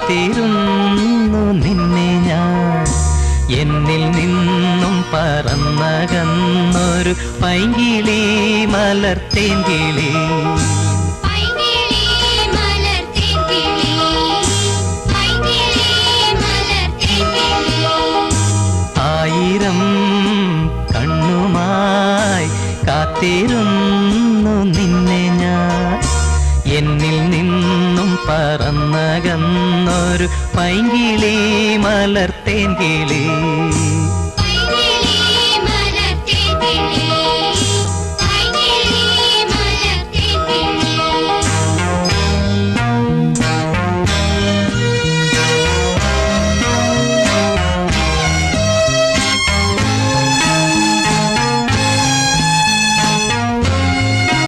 കാത്തിരുന്നു നിന്നെ ഞാൻ. എന്നിൽ നിന്നും പറന്നകന്നൊരു പൈങ്കിളി മലർത്തേങ്കിളി. ആയിരം കണ്ണുമായി കാത്തിരുന്നു നിന്നെ ഞാൻ. എന്നിൽ നിന്നും പറന്നകന്നൊരു പൈങ്കിളി മലർത്തേങ്കിളി.